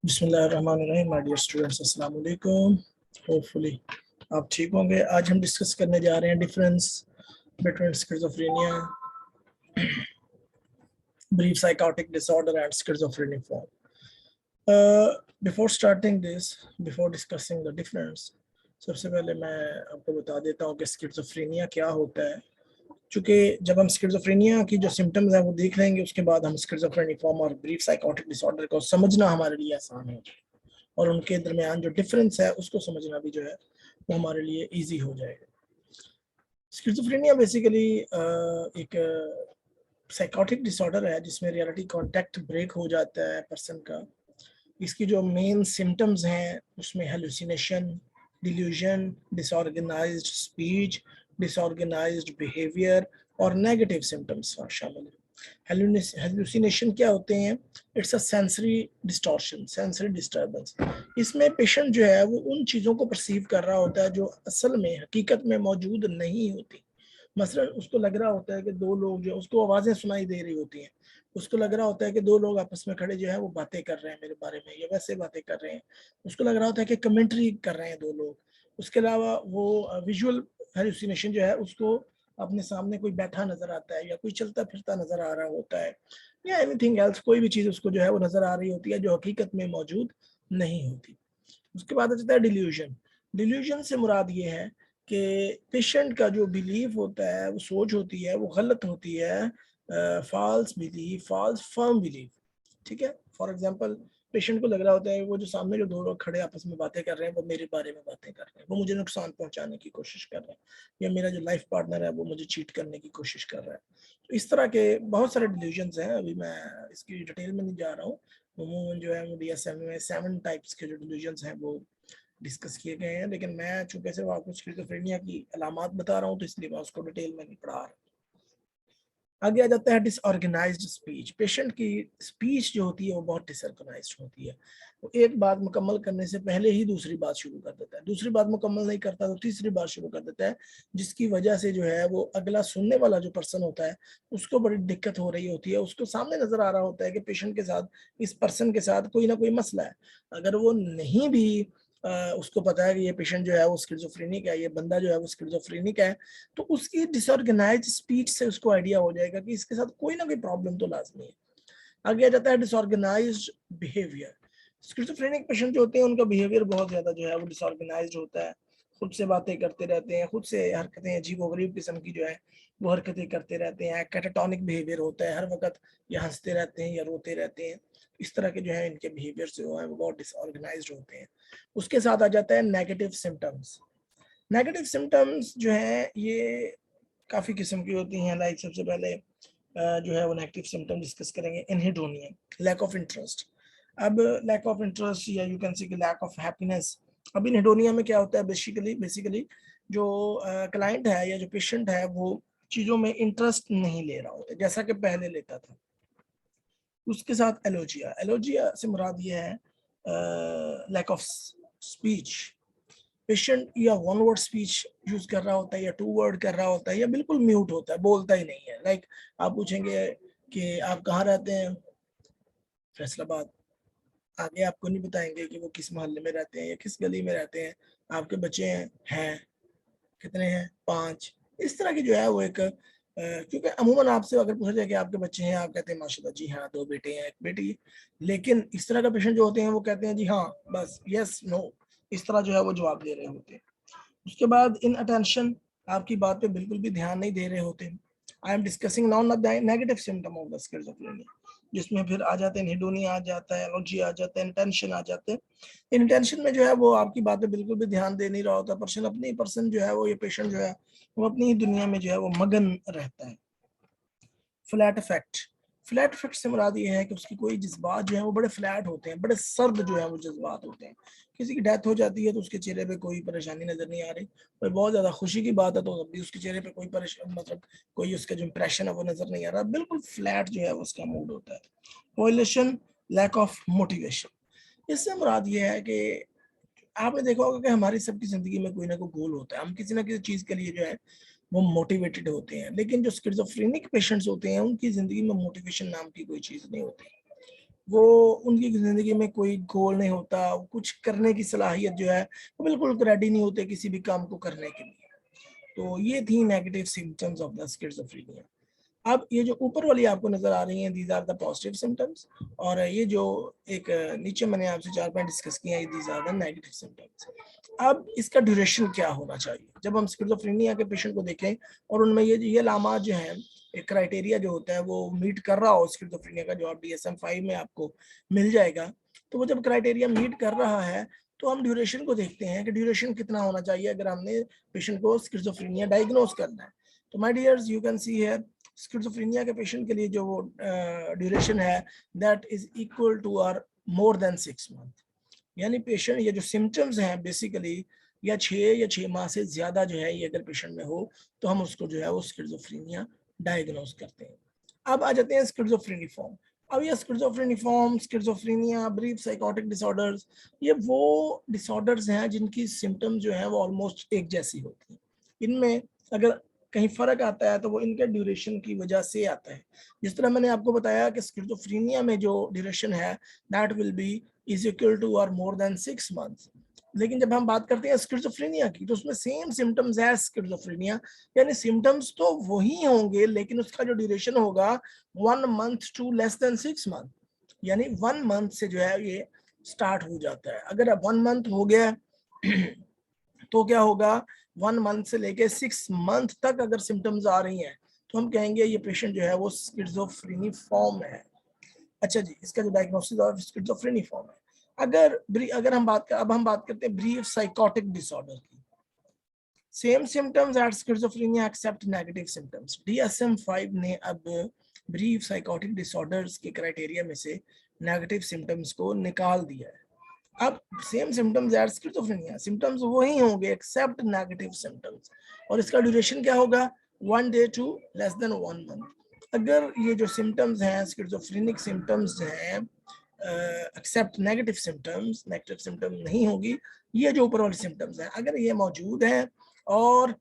बिस्मिल्लाहिर्रहमानिर्रहीम my dear students, अस्सलाम वालेकुम। होपफुली आप ठीक होंगे। आज हम डिस्कस करने जा रहे हैं difference between schizophrenia, brief psychotic disorder and schizophrenic form. Before discussing the difference, सबसे पहले मैं आपको बता देता हूँ कि स्किज़ोफ्रेनिया क्या होता है। चूँकि जब हम स्किज़ोफ्रेनिया की जो सिम्टम्स हैं वो देख लेंगे, उसके बाद हम स्किज़ोफ्रेनिक फॉर्म और ब्रीफ साइकोटिक डिसऑर्डर को समझना हमारे लिए आसान है और उनके दरमियान जो डिफरेंस है उसको समझना भी जो है वो हमारे लिए इजी हो जाएगा। स्किज़ोफ्रेनिया बेसिकली एक साइकोटिक डिसऑर्डर है जिसमें रियलिटी कांटेक्ट ब्रेक हो जाता है पर्सन का। इसकी जो मेन सिम्टम्स हैं उसमें hallucination, delusion, disorganised speech, disorganised behaviour और नेगेटिव सिम्टम्स शामिल है। हेलुसिनेशन क्या होते हैं? It's a sensory distortion, sensory disturbance. इसमें पेशेंट जो है वो उन चीज़ों को परसीव कर रहा होता है जो असल में हकीकत में मौजूद नहीं होती। मसलन उसको लग रहा होता है कि दो लोग जो, उसको आवाज़ें सुनाई दे रही होती हैं, उसको लग रहा होता है कि दो लोग आपस में खड़े जो है वो बातें कर रहे हैं मेरे बारे में, या वैसे बातें कर रहे हैं। उसको लग रहा होता है कि कमेंट्री कर रहे हैं दो लोग। उसके अलावा वो विजुअल हेलुसिनेशन जो है उसको अपने सामने कोई बैठा नजर आता है या कोई चलता फिरता नजर आ रहा होता है, या एनीथिंग एल्स, कोई भी चीज़ उसको जो है वो नजर आ रही होती है जो हकीकत में मौजूद नहीं होती। उसके बाद आ जाता है डिल्यूजन। डिल्यूजन से मुराद ये है कि पेशेंट का जो बिलीफ होता है, वो सोच होती है, वो गलत होती है, false belief, false firm belief. ठीक है, फॉर एग्जांपल पेशेंट को लग रहा होता है वो जो सामने जो दो लोग खड़े आपस में बातें कर रहे हैं वो मेरे बारे में बातें कर रहे हैं, वो मुझे नुकसान पहुंचाने की कोशिश कर रहे हैं, या मेरा जो लाइफ पार्टनर है वो मुझे चीट करने की कोशिश कर रहा है। तो इस तरह के बहुत सारे डिल्यूजन्स हैं, अभी मैं इसकी डिटेल में नहीं जा रहा हूँ। अमूमन जो है DSM में 7 टाइप्स के जो डिल्यूजन्स हैं वो डिस्कस किए गए हैं, लेकिन मैं चूंकि सिर्फ आपको स्किज़ोफ्रेनिया की अलामात बता रहा हूँ तो इसलिए मैं उसको डिटेल में नहीं पढ़ा रहा। आगे आ जाता है डिसऑर्गेनाइज्ड स्पीच। पेशेंट की स्पीच जो होती है वो बहुत डिसऑर्गेनाइज्ड होती है। वो एक बात मुकम्मल करने से पहले ही दूसरी बात शुरू कर देता है, दूसरी बात मुकम्मल नहीं करता तो तीसरी बात शुरू कर देता है, जिसकी वजह से जो है वो अगला सुनने वाला जो पर्सन होता है उसको बड़ी दिक्कत हो रही होती है। उसको सामने नजर आ रहा होता है कि पेशेंट के साथ, इस पर्सन के साथ कोई ना कोई मसला है। अगर वो नहीं भी उसको पता है कि ये पेशेंट जो है वो स्किज़ोफ्रेनिक है, ये बंदा जो है वो स्किज़ोफ्रेनिक है, तो उसकी डिसऑर्गेनाइज्ड स्पीच से उसको आइडिया हो जाएगा कि इसके साथ कोई ना कोई प्रॉब्लम तो लाजमी है। आगे आ जाता है डिसऑर्गेनाइज्ड बिहेवियर। स्किज़ोफ्रेनिक पेशेंट जो होते हैं उनका बिहेवियर बहुत ज्यादा जो है वो डिसऑर्गेनाइज्ड होता है। खुद से बातें करते रहते हैं, खुद से हरकतें अजीबोगरीब किस्म की जो है वो हरकतें करते रहते हैं। कैटाटोनिक बिहेवियर होता है, हर वक्त या हंसते रहते हैं या रोते रहते हैं। इस तरह के जो है इनके बिहेवियर जो है वो बहुत डिसऑर्गेनाइज्ड होते हैं। उसके साथ आ जाता है नेगेटिव सिम्टम्स। नेगेटिव सिम्टम्स जो है ये काफ़ी किस्म की होती हैं। लाइक सबसे पहले जो है वो नेगेटिव सिम्टम डिस्कस करेंगे, एनहेडोनिया, लैक ऑफ इंटरेस्ट। अब लैक ऑफ इंटरेस्ट या you can say lack of happiness. अब एनहेडोनिया में क्या होता है? बेसिकली जो क्लाइंट है या जो पेशेंट है वो चीज़ों में इंटरेस्ट नहीं ले रहा होता जैसा कि पहले लेता था। उसके साथ एलोजिया। एलोजिया से मुराद ये है लैक ऑफ स्पीच। पेशेंट या वन वर्ड स्पीच यूज कर रहा होता है या टू वर्ड कर रहा होता है या बिल्कुल म्यूट होता है, बोलता ही नहीं है। लाइक आप पूछेंगे कि आप कहाँ रहते हैं? फैसलाबाद। आगे आपको नहीं बताएंगे कि वो किस मोहल्ले में रहते हैं या किस गली में रहते हैं। आपके बच्चे हैं कितने हैं? 5। इस तरह की जो है वो एक क्योंकि अमूमन आपसे अगर पूछा जाए कि आपके बच्चे हैं, आप कहते हैं माशाल्लाह जी हाँ, 2 बेटे हैं, 1 बेटी। लेकिन इस तरह का पेशेंट जो होते हैं वो कहते हैं जी हाँ, बस यस नो, इस तरह जो है वो जवाब दे रहे होते हैं। उसके बाद इन अटेंशन, आपकी बात पे बिल्कुल भी ध्यान नहीं दे रहे होते। I am discussing now negative symptom of the schizophrenia, जिसमें फिर आ जाते हैं हिडोनिया, आ जाता है एलर्जी, आ जाता है इंटेंशन, आ जाते हैं। इंटेंशन में जो है वो आपकी बात पे बिल्कुल भी ध्यान दे नहीं रहा होता। पर्सन जो है वो, ये पेशेंट जो है वो अपनी ही दुनिया में जो है वो मगन रहता है। Flat effect. फ्लैट इफेक्ट से मुराद ये है कि उसकी कोई जज्बात जो है वो बड़े फ्लैट होते हैं, बड़े सर्द जो है वो जज्बात होते हैं। किसी की डेथ हो जाती है तो उसके चेहरे पे कोई परेशानी नजर नहीं आ रही, और बहुत ज्यादा खुशी की बात है तो भी उसके चेहरे पे कोई परेशान, मतलब कोई उसका जो इंप्रेशन है वो नजर नहीं आ रहा। बिल्कुल फ्लैट जो है उसका मूड होता है। कोएलेशन, लैक ऑफ मोटिवेशन। इससे मुराद ये है कि आपने देखा होगा कि हमारी सबकी जिंदगी में कोई ना कोई गोल होता है, हम किसी ना किसी चीज के लिए जो है वो मोटिवेटेड होते हैं। लेकिन जो स्किज़ोफ्रेनिक पेशेंट्स होते हैं उनकी जिंदगी में मोटिवेशन नाम की कोई चीज नहीं होती। वो उनकी जिंदगी में कोई गोल नहीं होता, कुछ करने की सलाहियत जो है वो बिल्कुल रेडी नहीं होते किसी भी काम को करने के लिए। तो ये थी negative symptoms of the schizophrenia. अब ये जो ऊपर वाली आपको नजर आ रही हैं, these are the positive symptoms, और ये जो एक नीचे मैंने आपसे 4 पॉइंट डिस्कस किए हैं, these are the negative symptoms. अब इसका ड्यूरेशन क्या होना चाहिए जब हम स्किज़ोफ्रेनिया के पेशेंट को देखें और उनमें ये लामा जो है, एक क्राइटेरिया जो होता है वो मीट कर रहा हो स्किज़ोफ्रेनिया का, जो आप DSM-5 में आपको मिल जाएगा। तो वो जब क्राइटेरिया मीट कर रहा है तो हम ड्यूरेशन को देखते हैं कि ड्यूरेशन कितना होना चाहिए अगर हमने पेशेंट को स्किज़ोफ्रेनिया डायग्नोज करना है। तो my dears, you can see here schizophrenia के पेशेंट के लिए जो वो ड्यूरेशन है दैट इज इक्वल टू और मोर देन 6 मंथ। यानी पेशेंट ये जो सिम्टम्स हैं बेसिकली या 6 माह से ज्यादा जो है ये अगर पेशेंट में हो तो हम उसको जो है वो स्किज़ोफ्रेनिया डायग्नोज करते हैं। अब आ जाते हैं स्किज़ोफ्रेनिफॉर्म। अब ये स्किज़ोफ्रेनिफॉर्म, स्किज़ोफ्रेनिया, ब्रीफ साइकोटिक डिसऑर्डर्स, ये वो डिसऑर्डर्स हैं जिनकी सिम्टम्स जो है वो ऑलमोस्ट एक जैसी होती हैं। इनमें अगर कहीं फर्क आता है तो वो इनके ड्यूरेशन की वजह से आता है। जिस तरह मैंने आपको बताया कि स्किज़ोफ्रेनिया में जो ड्यूरेशन है that will be is equal to और मोर देन 6 मंथ्स। लेकिन जब हम बात करते हैं स्किज़ोफ्रेनिया की तो उसमें सेम सिम्टम्स है स्किज़ोफ्रेनिया, यानी सिम्टम्स तो वही होंगे लेकिन उसका जो ड्यूरेशन होगा 1 month to less than 6 month, यानी 1 मंथ से जो है ये स्टार्ट हो जाता है। अगर अब 1 मंथ हो गया तो क्या होगा, 1 मंथ से लेके 6 मंथ तक अगर सिम्टम्स आ रही हैं तो हम कहेंगे ये पेशेंट जो है वो स्किज़ोफ्रेनिफॉर्म है। अच्छा जी, इसका जो डायग्नोसिस ऑफ स्किज़ोफ्रेनिफॉर्म है। अगर हम बात करते हैं ब्रीफ साइकोटिक डिसऑर्डर की। Same symptoms at schizophrenia except negative symptoms. DSM-5 ने अब ब्रीफ साइकोटिक डिसऑर्डर्स के क्राइटेरिया में से नेगेटिव सिम्टम्स को निकाल दिया है। अब same symptoms at schizophrenia, symptoms वही होंगे एक्सेप्ट नेगेटिव सिम्टम्स, और इसका ड्यूरेशन क्या होगा, 1 day to less than 1 month. अगर ये जो सिम्टम्स हैं स्किज़ोफ्रेनिक सिम्टम्स हैं एक्सेप्ट नेगेटिव सिम्टम नहीं होगी, ये जो ऊपर वाले सिम्टम्स हैं अगर ये मौजूद हैं और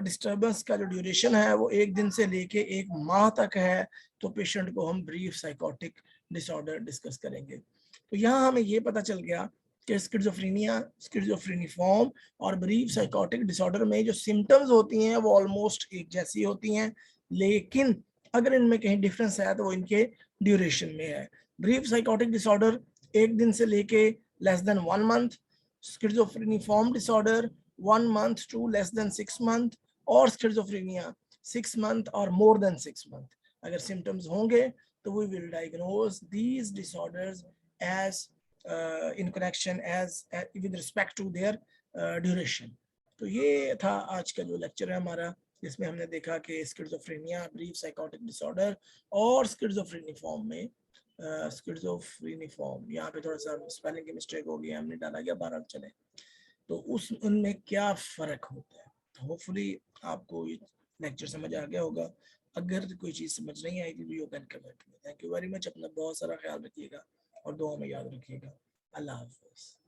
डिस्टर्बेंस का जो ड्यूरेशन है वो 1 दिन से लेके 1 माह तक है तो पेशेंट को हम ब्रीफ साइकोटिक डिसऑर्डर डिस्कस करेंगे। तो यहाँ हमें ये पता चल गया कि स्किज़ोफ्रेनिया, स्किज़ोफ्रेनिफॉर्म और ब्रीफ साइकोटिक डिसऑर्डर में जो सिम्टम्स होती हैं वो ऑलमोस्ट एक जैसी होती हैं, लेकिन अगर इनमें कहीं डिफरेंस है तो वो इनके ड्यूरेशन में है। ब्रीफ साइकोटिक डिसऑर्डर 1 दिन से लेके less than 1 month, schizophreniform disorder 1 month to less than 6 month, और स्किज़ोफ्रेनिया 6 मंथ और मोर देन 6 मंथ। अगर सिम्टम्स होंगे तो we will diagnose these disorders as in connection as with respect to their duration। तो ये था आज का जो लेक्चर है हमारा, जिसमें हमने देखा कि स्किज़ोफ्रेनिया, ब्रीफ साइकोटिक डिसऑर्डर और स्किज़ोफ्रेनिफॉर्म में स्किज़ोफ्रेनिफॉर्म, यहाँ पे थोड़ा सा स्पेलिंग की मिस्टेक हो गई, हमने डाला गया 12 चले, तो उस उनमें क्या फ़र्क होता है। तो होपफुली आपको ये लेक्चर समझ आ गया होगा। अगर कोई चीज़ समझ नहीं आई तो you can comment me. Thank you very much. अपना बहुत सारा ख्याल रखिएगा और दुआ में याद रखिएगा। अल्लाह हाफ़िज़।